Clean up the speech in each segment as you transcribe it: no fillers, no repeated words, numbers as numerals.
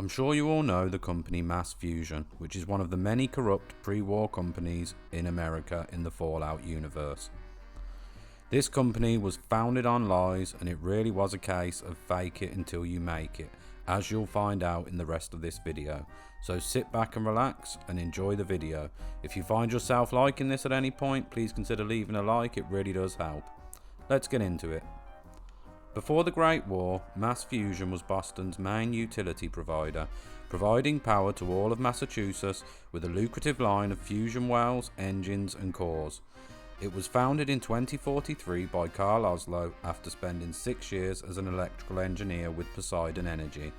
I'm sure you all know the company Mass Fusion, which is one of the many corrupt pre-war companies in America in the Fallout universe. This company was founded on lies, and it really was a case of fake it until you make it, as you'll find out in the rest of this video. So sit back and relax and enjoy the video. If you find yourself liking this at any point, please consider leaving a like, it really does help. Let's get into it. Before the Great War, Mass Fusion was Boston's main utility provider, providing power to all of Massachusetts with a lucrative line of fusion wells, engines and cores. It was founded in 2043 by Carl Oslo after spending 6 years as an electrical engineer with Poseidon Energy.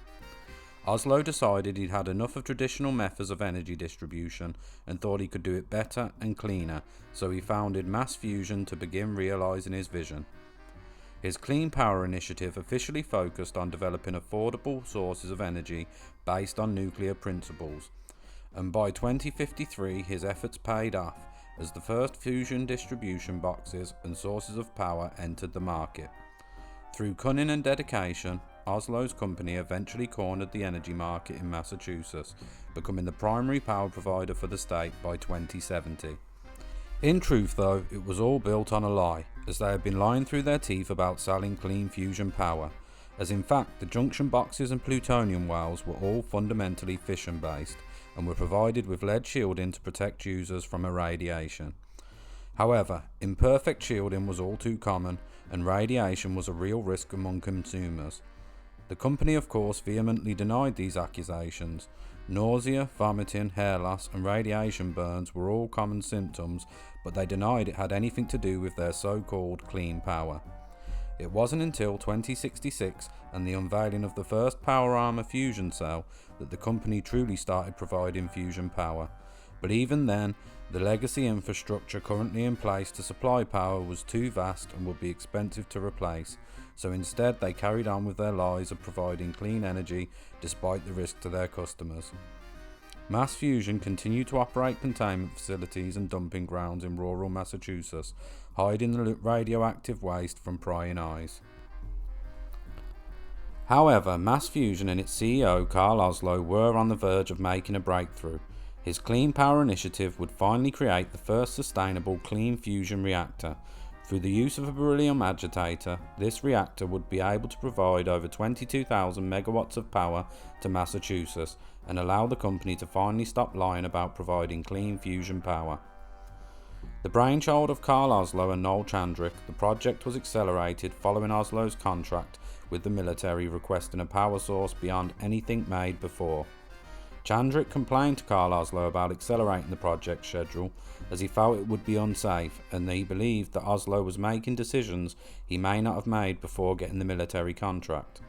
Oslo decided he'd had enough of traditional methods of energy distribution and thought he could do it better and cleaner, so he founded Mass Fusion to begin realizing his vision. His Clean Power Initiative officially focused on developing affordable sources of energy based on nuclear principles, and by 2053 his efforts paid off as the first fusion distribution boxes and sources of power entered the market. Through cunning and dedication, Oslo's company eventually cornered the energy market in Massachusetts, becoming the primary power provider for the state by 2070. In truth though, it was all built on a lie, as they had been lying through their teeth about selling clean fusion power, as in fact the junction boxes and plutonium wells were all fundamentally fission based and were provided with lead shielding to protect users from irradiation. However, imperfect shielding was all too common, and radiation was a real risk among consumers. The company of course vehemently denied these accusations. Nausea, vomiting, hair loss and radiation burns were all common symptoms, but they denied it had anything to do with their so-called clean power. It wasn't until 2066 and the unveiling of the first PowerArmor fusion cell that the company truly started providing fusion power. But even then, the legacy infrastructure currently in place to supply power was too vast and would be expensive to replace, so instead they carried on with their lies of providing clean energy despite the risk to their customers. Mass Fusion continued to operate containment facilities and dumping grounds in rural Massachusetts, hiding the radioactive waste from prying eyes. However, Mass Fusion and its CEO Carl Oslo were on the verge of making a breakthrough. His Clean Power Initiative would finally create the first sustainable clean fusion reactor. Through the use of a beryllium agitator, this reactor would be able to provide over 22,000 megawatts of power to Massachusetts and allow the company to finally stop lying about providing clean fusion power. The brainchild of Carl Oslo and Noel Chandrick, the project was accelerated following Oslo's contract with the military requesting a power source beyond anything made before. Chandrick complained to Carl Oslo about accelerating the project schedule as he felt it would be unsafe, and he believed that Oslo was making decisions he may not have made before getting the military contract.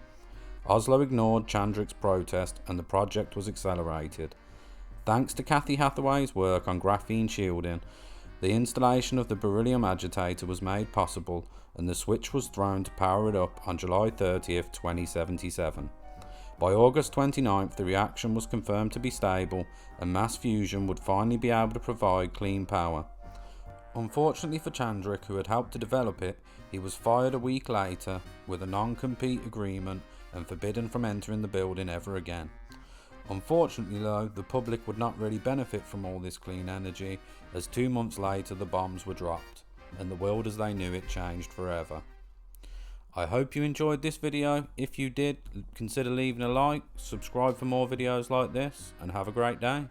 Oslo ignored Chandrick's protest and the project was accelerated. Thanks to Kathy Hathaway's work on graphene shielding, the installation of the beryllium agitator was made possible and the switch was thrown to power it up on July 30th, 2077. By August 29th, the reaction was confirmed to be stable and Mass Fusion would finally be able to provide clean power. Unfortunately for Chandrick, who had helped to develop it, he was fired a week later with a non-compete agreement and forbidden from entering the building ever again. Unfortunately though, the public would not really benefit from all this clean energy, as 2 months later the bombs were dropped, and the world as they knew it changed forever. I hope you enjoyed this video. If you did, consider leaving a like, subscribe for more videos like this, and have a great day.